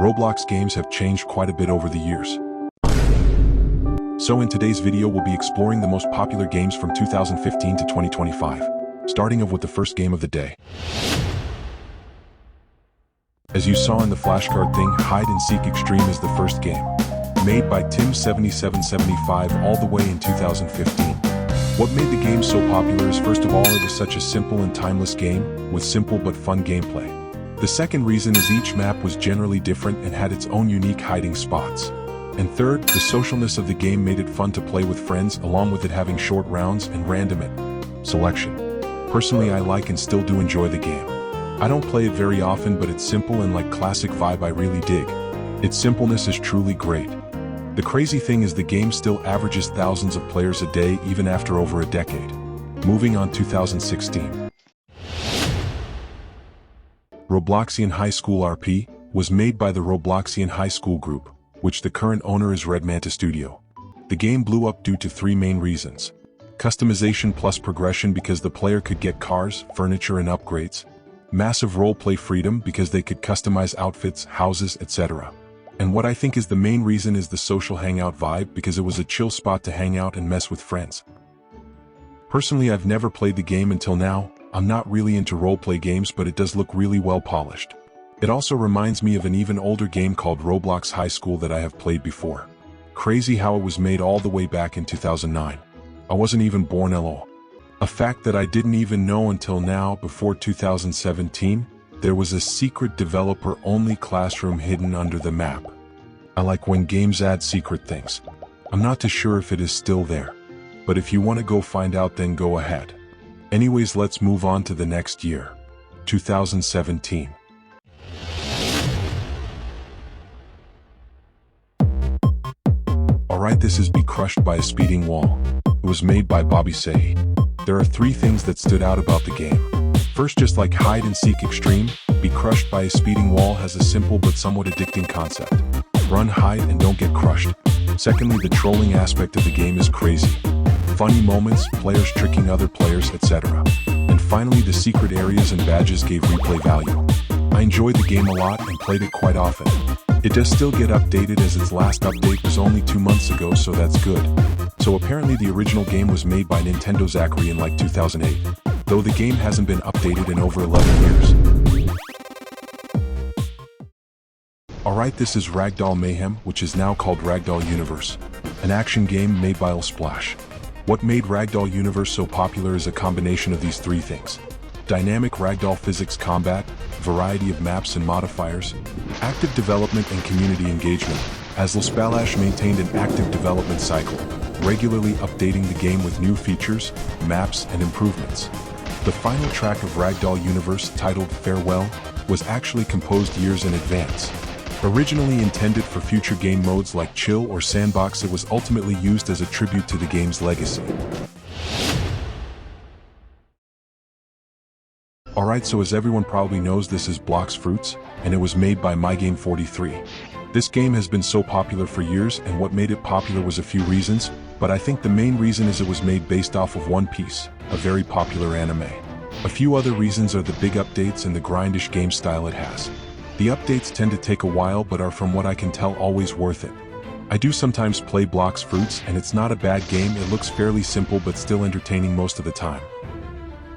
Roblox games have changed quite a bit over the years. So in today's video we'll be exploring the most popular games from 2015 to 2025, starting off with the first game of the day. As you saw in the flashcard thing, Hide and Seek Extreme is the first game, made by Tim7775 all the way in 2015. What made the game so popular is, first of all, it was such a simple and timeless game, with simple but fun gameplay. The second reason is each map was generally different and had its own unique hiding spots. And third, the socialness of the game made it fun to play with friends, along with it having short rounds and random selection. Personally, I like and still do enjoy the game. I don't play it very often, but it's simple and like classic vibe I really dig. Its simpleness is truly great. The crazy thing is the game still averages thousands of players a day even after over a decade. Moving on, 2016. Robloxian High School RP was made by the Robloxian High School Group, which the current owner is Red Manta Studio. The game blew up due to three main reasons. Customization plus progression because the player could get cars, furniture and upgrades. Massive roleplay freedom because they could customize outfits, houses, etc. And what I think is the main reason is the social hangout vibe, because it was a chill spot to hang out and mess with friends. Personally, I've never played the game until now. I'm not really into roleplay games, but it does look really well polished. It also reminds me of an even older game called Roblox High School that I have played before. Crazy how it was made all the way back in 2009. I wasn't even born lol. A fact that I didn't even know until now. Before 2017, there was a secret developer-only classroom hidden under the map. I like when games add secret things. I'm not too sure if it is still there, but if you want to go find out, then go ahead. Anyways, let's move on to the next year, 2017. Alright, this is Be Crushed by a Speeding Wall. It was made by Bobby Sahi. There are three things that stood out about the game. First, just like Hide and Seek Extreme, Be Crushed by a Speeding Wall has a simple but somewhat addicting concept. Run, hide, and don't get crushed. Secondly, the trolling aspect of the game is crazy. Funny moments, players tricking other players, etc. And finally, the secret areas and badges gave replay value. I enjoyed the game a lot and played it quite often. It does still get updated, as its last update was only 2 months ago, so that's good. So apparently the original game was made by Nintendo Zachary in like 2008, though the game hasn't been updated in over 11 years. Alright, this is Ragdoll Mayhem, which is now called Ragdoll Universe, an action game made by Splash. What made Ragdoll Universe so popular is a combination of these three things: dynamic ragdoll physics combat, variety of maps and modifiers, active development and community engagement, as Splash maintained an active development cycle, regularly updating the game with new features, maps, and improvements. The final track of Ragdoll Universe, titled Farewell, was actually composed years in advance. Originally intended for future game modes like Chill or Sandbox, it was ultimately used as a tribute to the game's legacy. Alright, so as everyone probably knows, this is Blox Fruits, and it was made by MyGame43. This game has been so popular for years, and what made it popular was a few reasons, but I think the main reason is it was made based off of One Piece, a very popular anime. A few other reasons are the big updates and the grindish game style it has. The updates tend to take a while, but are, from what I can tell, always worth it. I do sometimes play Blox Fruits, and it's not a bad game. It looks fairly simple but still entertaining most of the time.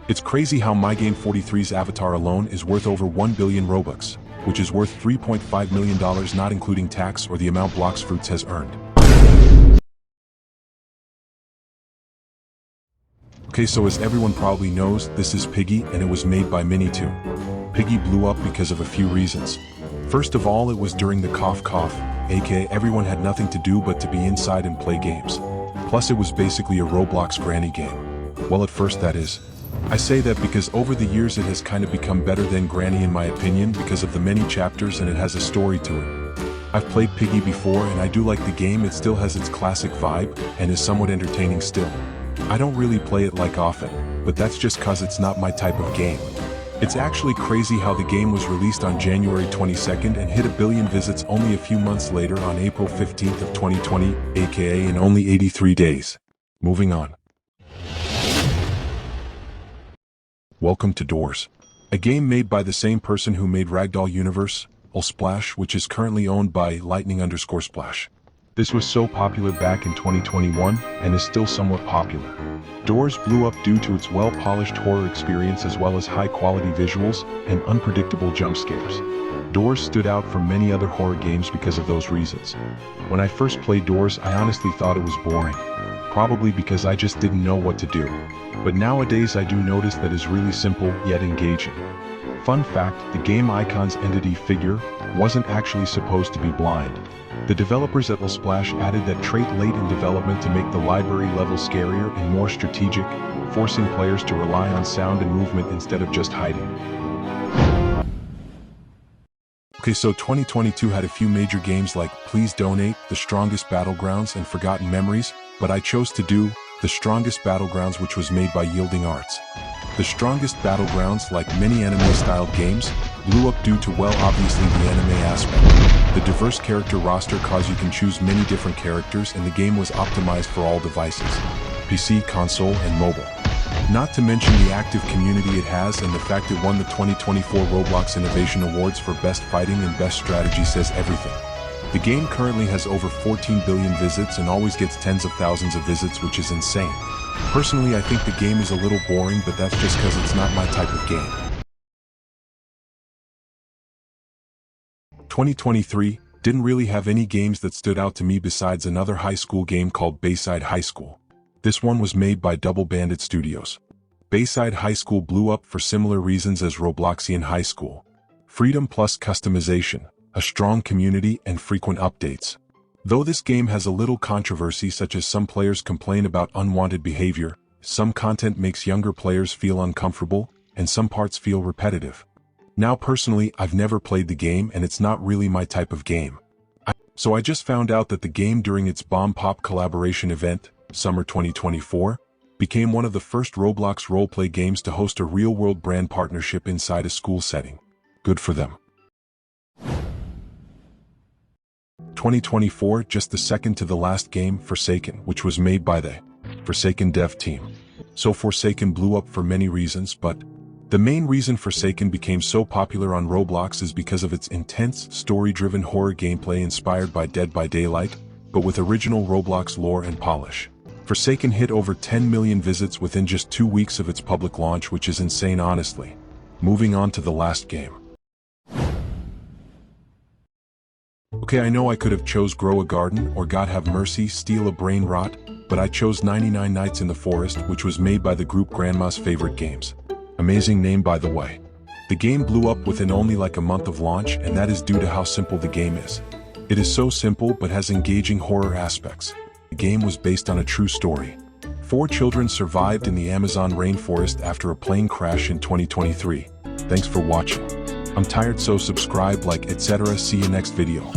It's crazy how MyGame43's avatar alone is worth over 1 billion Robux, which is worth $3.5 million, not including tax or the amount Blox Fruits has earned. Okay, so as everyone probably knows, this is Piggy, and it was made by Minitoon. Piggy blew up because of a few reasons. First of all, it was during the cough, aka everyone had nothing to do but to be inside and play games. Plus it was basically a Roblox granny game. Well, at first, that is. I say that because over the years it has kind of become better than Granny in my opinion, because of the many chapters and it has a story to it. I've played Piggy before and I do like the game. It still has its classic vibe and is somewhat entertaining still. I don't really play it like often, but that's just cause it's not my type of game. It's actually crazy how the game was released on January 22nd and hit 1 billion visits only a few months later on April 15th of 2020, aka in only 83 days. Moving on. Welcome to Doors, a game made by the same person who made Ragdoll Universe, Splash, which is currently owned by Lightning_Splash. This was so popular back in 2021 and is still somewhat popular. Doors blew up due to its well-polished horror experience as well as high-quality visuals and unpredictable jump scares. Doors stood out from many other horror games because of those reasons. When I first played Doors, I honestly thought it was boring, probably because I just didn't know what to do. But nowadays I do notice that it's really simple yet engaging. Fun fact, the game icon's entity figure wasn't actually supposed to be blind. The developers at Splash added that trait late in development to make the library level scarier and more strategic, forcing players to rely on sound and movement instead of just hiding. Okay, so 2022 had a few major games like Please Donate, The Strongest Battlegrounds, and Forgotten Memories, but I chose to do The Strongest Battlegrounds, which was made by Yielding Arts. The Strongest Battlegrounds, like many anime-styled games, blew up due to, well, obviously the anime aspect. The diverse character roster caused you can choose many different characters, and the game was optimized for all devices, PC, console, and mobile. Not to mention the active community it has, and the fact it won the 2024 Roblox Innovation Awards for Best Fighting and Best Strategy says everything. The game currently has over 14 billion visits and always gets tens of thousands of visits, which is insane. Personally, I think the game is a little boring, but that's just because it's not my type of game. 2023 didn't really have any games that stood out to me besides another high school game called Bayside High School. This one was made by Double Bandit Studios. Bayside High School blew up for similar reasons as Robloxian High School. Freedom plus customization, a strong community, and frequent updates. Though this game has a little controversy, such as some players complain about unwanted behavior, some content makes younger players feel uncomfortable, and some parts feel repetitive. Now personally, I've never played the game and it's not really my type of game. So I just found out that the game during its Bomb Pop collaboration event, Summer 2024, became one of the first Roblox roleplay games to host a real-world brand partnership inside a school setting. Good for them. 2024, just the second to the last game, Forsaken, which was made by the Forsaken dev team. So Forsaken blew up for many reasons, but the main reason Forsaken became so popular on Roblox is because of its intense, story-driven horror gameplay inspired by Dead by Daylight, but with original Roblox lore and polish. Forsaken hit over 10 million visits within just 2 weeks of its public launch, which is insane honestly. Moving on to the last game. Okay, I know I could have chose Grow a Garden or God Have Mercy, Steal a Brain Rot, but I chose 99 Nights in the Forest, which was made by the group Grandma's Favorite Games. Amazing name, by the way. The game blew up within only like a month of launch, and that is due to how simple the game is. It is so simple but has engaging horror aspects. The game was based on a true story. 4 children survived in the Amazon rainforest after a plane crash in 2023. Thanks for watching. I'm tired, so subscribe, like, etc. See you next video.